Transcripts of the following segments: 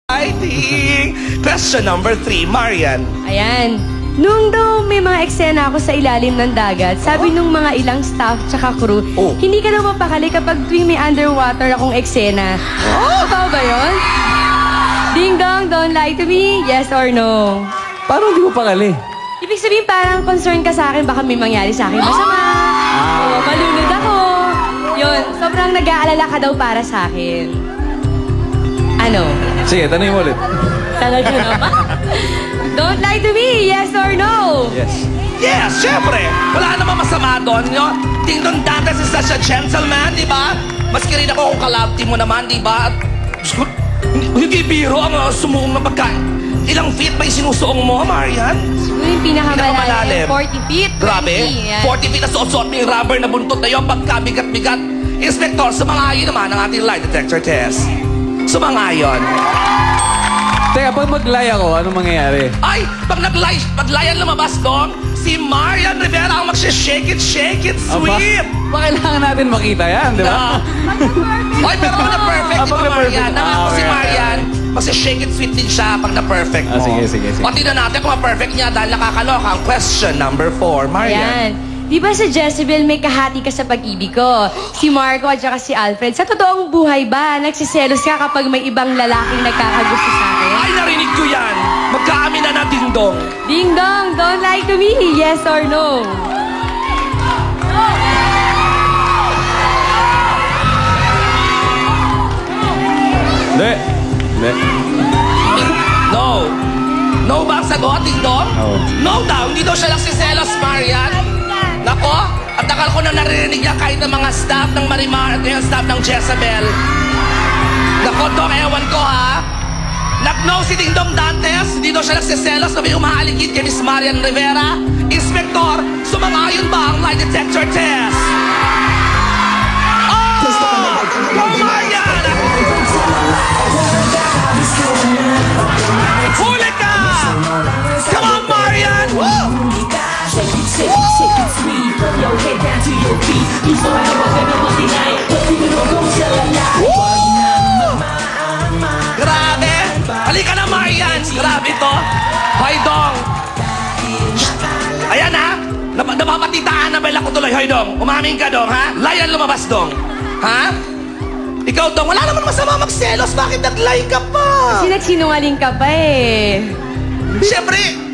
Exciting! Question number 3, Marian. Ayan. Nung daw may mga eksena ako sa ilalim ng dagat, sabi nung mga ilang staff tsaka crew, hindi ka daw mapakali kapag tuwing may underwater akong eksena. Totoo ba yun? Ding dong, don't lie to me, yes or no? Paano hindi mo pakali? Ibig sabihin parang concern ka sa akin, baka may mangyari sa akin masama. O, malunod ako. Yun, sobrang nag-aalala ka daw para sa akin. Ano? Sige, tanongin mo ulit. Talaga naman? Don't lie to me, yes or no? Yes. Yes, syempre. Wala namang masama doon, no? Ding Dong Dantes is such a gentleman, di ba? Maski rin ako kung kalabti mo naman, di ba? Hindi biro ang sumuong na pagkain. Ilang feet ba yung sinusuong mo, Marian? Siguro yung pinakamalalim. 40 feet. Grabe. 20, 40 feet na suot-suot mo yung rubber na buntot na yun. Pagkabigat-bigat. Inspector, sumangayon naman ang ating lie detector test. Sumangayon. Teka, pag mag-lie ako, anong mangyayari? Ay, pag nag-lie ang lumabas doon, si Marian Rivera ang mag-shake it, sweet. Kailangan natin makita yan, di ba? Ay, pero pag na-perfect, di ba, Marian? Nangako si Marian, mag-shake it sweet din siya pag na-perfect mo. Sige. O, tingnan natin kung ma-perfect niya dahil nakakaloka ang question number 4, Marian. Ayan. Di ba sa Jezebel may kahati ka sa pag-ibig ko? Si Marco at saka si Alfred. Sa totoong buhay ba, nagsiselos ka kapag may ibang lalaking nagkakagusto sa akin? Ay, narinig ko yan. Magkaamin na Ding Dong. Ding dong, don't lie to me, yes or no? Hindi. No. No ba ang sagot, Ding Dong? Oo. No daw. Hindi daw siya nagsiselos, Marian. Nako, at akal ko na naririnig niya kahit ng mga staff ng Marimar at yung staff ng Jezebel. Nako, Dong, ewan ko ha. Nag-no si Ding Dong Dantes, hindi daw siya nagsiselos na may umaaligid kay Miss Marian Rivera. Inspector, sumangayon ba ang lie detector test? Oh! Oh, Marian! Huli ka! Come on, Marian! Woo! Grabe! Halika na, Marian! Grabe to! Hoy, Dong! Ayan ha! Napapatitaan na bala ko tuloy. Hoy, Dong! Umamin ka, Dong, ha? Layan lumabas, Dong! Ha? Ikaw, Dong, wala naman masama magselos. Bakit nag-lie ka pa? Kasi nagsinungaling ka pa eh. Siyempre,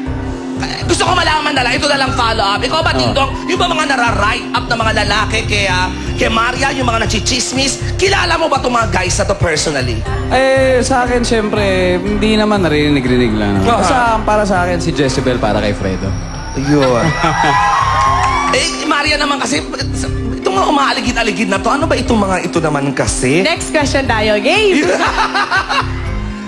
gusto ko malaman na lang, ito na lang follow-up. Ikaw ba, Ding Dong, yung ba mga nara-write up na mga lalaki kay Maria, yung mga nagchichismis, kilala mo ba itong mga guys na to personally? Eh, sa akin, siyempre, hindi naman narinig-rinig lang. Para sa akin, si Jezebel para kay Fredo. Ayun. Maria naman kasi, itong mga umaaligid-aligid na to, ano ba itong mga ito naman kasi? Next question tayo, game!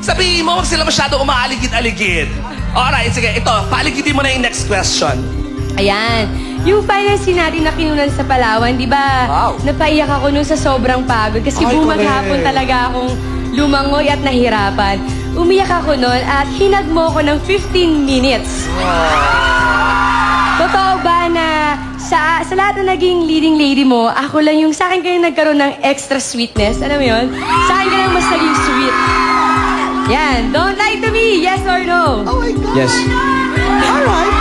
Sabihin mo, wag sila masyado umaaligid-aligid. Alright, sige, ito, paaligidin mo na yung next question. Ayan. Yung finance natin na kinunan sa Palawan, di ba? Wow. Napaiyak ako nun sa sobrang pagod kasi bumaghapon talaga akong lumangoy at nahirapan. Umiyak ako nun at hinag mo ko ng 15 minutes. Totoo ba na sa lahat na naging leading lady mo, ako lang yung sa akin kayo nagkaroon ng extra sweetness? Alam mo yun? Sa akin ka lang mas naging sweet. Yan. Don't lie to me. Yes or no? Oh my God. Yes. Alright.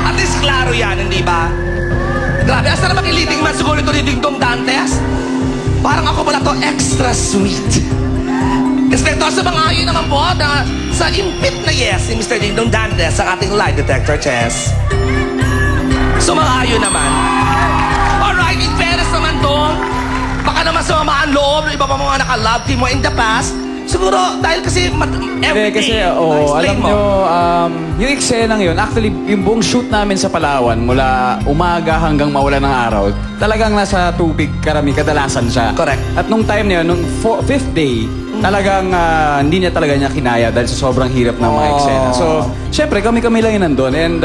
At least klaro yan, hindi ba? Grabe, asa naman yung leading man siguro ito ni Ding Dong Dantes? Parang ako pala to extra sweet. Inspector, sa mga ayon naman po na sa impit na yes ni Mr. Ding Dong Dantes sa ating lie detector test. So mga ayon naman. Alright, in fairness naman Dong, baka naman sa mamaan loob ng iba pa mga naka-love team mo in the past, siguro, dahil kasi everyday. Kasi, alam nyo, yung eksenang yun, actually, yung buong shoot namin sa Palawan, mula umaga hanggang mawala ng araw, talagang nasa tubig kadalasan siya. Correct. At nung time na yun, nung fifth day, talagang hindi niya talaga niya kinaya dahil sa sobrang hirap ng mga eksena. So, syempre, kami-kami lang yun nandun. And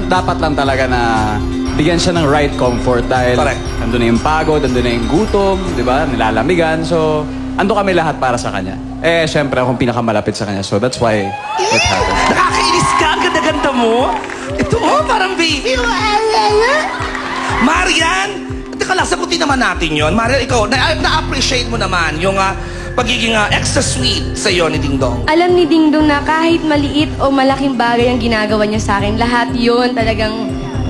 dapat lang talaga na bigyan siya ng right comfort dahil nandun na yung pagod, nandun na yung gutom, di ba? Nilalamigan. So, ando kami lahat para sa kanya. Eh, syempre, akong pinakamalapit sa kanya. So, that's why it happened. Nakakainis ka. Ang ganda-ganda mo. Ito, parang baby. Marian! Teka lang, sagutin naman natin yon. Marian, ikaw, na-appreciate mo naman yung pagiging extra sweet sa iyo ni Ding Dong? Alam ni Dingdong na kahit maliit o malaking bagay ang ginagawa niya sa akin, lahat yun talagang,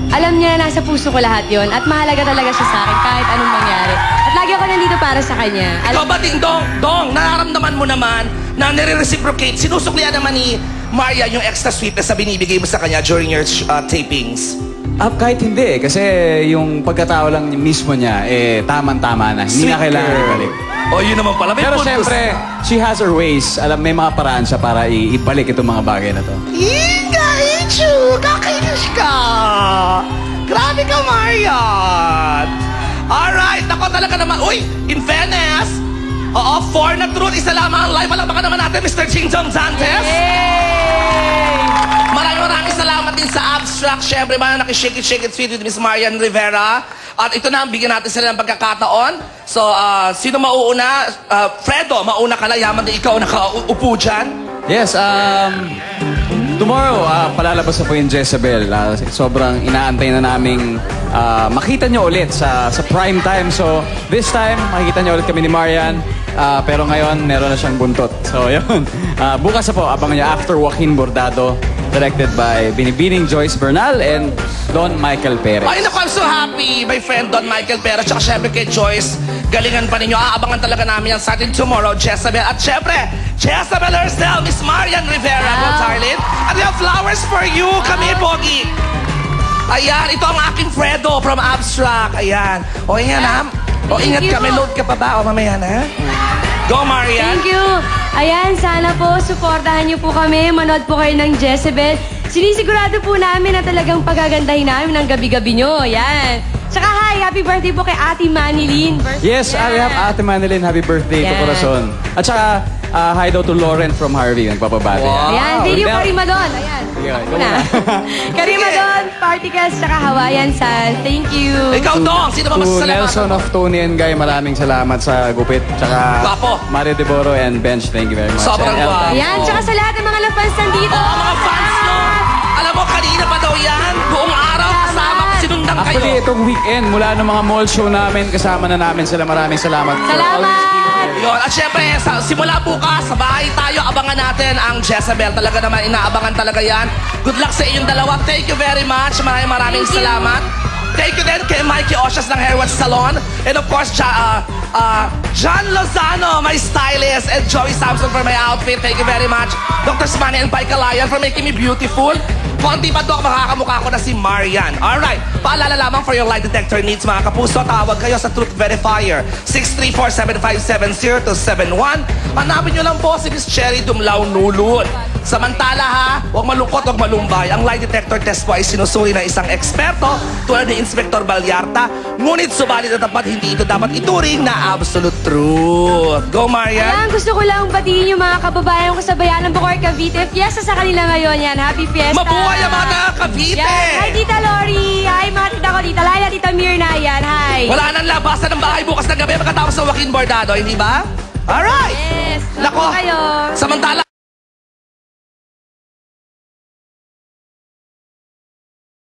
alam niya na nasa puso ko lahat yun. At mahalaga talaga siya sa akin kahit anong mangyari. At lagi ako nandito para sa kanya. Ikaw ba, Ding Dong? Dong, nararamdaman mo naman na nire-reciprocate, sinusuklian naman ni Maria yung extra sweetness na binibigay mo sa kanya during your tapings? Kahit hindi, kasi yung pagkatao lang mismo niya, tamang-tama na. Hindi na Sweet kailangan girl. ibalik. Oh, yun naman pala. May Pero puntos. siyempre, she has her ways. Alam, may mga paraan siya para ibalik itong mga bagay na to. Ichu! Kakainis ka! Grabe ka, Marian! Alright, ako talaga naman. Uy, in fairness, oo, for na truth, isa lamang ang live. Alam baka naman natin, Mr. Ching Jong Dantes. Maraming salamat din sa Abstract. Siyempre, ba nakishake it sweet with Miss Marian Rivera. At ito na, bigyan natin sila ng pagkakataon. So, sino mauuna? Fredo, mauna ka lang. Yaman na ikaw nakaupo dyan. Yes, tomorrow, palalabas na po yung Jezebel. Sobrang inaantay na naming makita nyo ulit sa prime time. So, this time, makikita nyo ulit kami ni Marian. Pero ngayon, meron na siyang buntot. So, yun. Bukas na po, abangan nyo after Joaquin Bordado. Directed by Binibining Joyce Bernal and Don Michael Perez. Ay, naku, I'm so happy. My friend Don Michael Perez, tsaka syempre kay Joyce. Galingan pa ninyo. Aabangan talaga namin yan sa atin tomorrow, Jezebel. At syempre, Jezebel herself, Miss Marian Rivera, Wow. darling. And we have flowers for you. Kami, Pogi. Ayan, ito ang aking Fredo from Abstract. Ayan. O, ayan, ha? O, Thank ingat you ka. May po. load ka pa ba? O, mamaya na. Go, Marian. Thank you. Ayan, sana po suportahan niyo po kami. Manood po kayo ng Jezebel. Sinisigurado po namin na talagang pagagandahin namin ng gabi-gabi nyo. Ayan. Tsaka hi, happy birthday po kay Ate Manilyn. Yes, we have Ate Manilyn. Happy birthday to Yeah. Corazon. At saka, hi daw to Lauren from Harvey. Nagpapabati. Wow. Ayan, thank you, Now- Karimadon. Ayan. Sige, ikaw Una. Karimadon, Particles, tsaka Hawaiian San. Thank you. Ikaw, Dong. Sino ba To masasalamatan Nelson mo? of Tony and Guy, maraming salamat sa gupit. Tsaka Gwapo. Mario Deboro and Bench, thank you very much. Sobrang And gwapo. Ayan, tsaka sa lahat ng mga fans nandito. Oo, mga fans nyo. Alam mo, kanina pa daw yan. Buong araw kasama ko, sinundan kayo. Actually, itong weekend, mula ng mga mall show namin, kasama na namin sila. Maraming salamat. for all Salamat! these people. Yun. At syempre, simula bukas, sa bahay tayo, abangan natin ang Jezebel. Talaga naman, inaabangan talaga yan. Good luck sa inyong dalawa. Thank you very much. Maraming Thank you. salamat. Thank you din kay Mikey Osias ng Hair Wash Salon. And of course, John Lozano, my stylist. And Joey Samson for my outfit. Thank you very much. Dr. Smani and Pai Kalayan for making me beautiful. Konti pa Dok, makakamukha ko na si Marian. Alright, paalala lamang for your lie detector needs mga kapuso. Tawag kayo sa Truth Verifier 634-757-0271. Hanapin nyo lang po si Miss Cherry Dumlao Nulun. Samantala ha, huwag malungkot, huwag malumbay. Ang lie detector test po ay sinusuri ng isang eksperto tulad ni Inspector Balyarta. Ngunit subalit na tapat, hindi ito dapat ituring na absolute truth. Go, Marian! Ayan, gusto ko lang batiin yung mga kababayan ko sa Bayan ng Bacor, Cavite. Fiesta sa kanila ngayon yan. Happy Fiesta! Mabuhay ang mga Cavite! Yan. Hi, Tita Lori! Hi, mga tita ko, Tita Laila, Tita Mirna. Yan, hi! Wala nang labasan ng bahay bukas ng gabi pagkatapos ng Joaquin Bordado, hindi ba? Alright! Yes! Nako, Nako kayo! samantala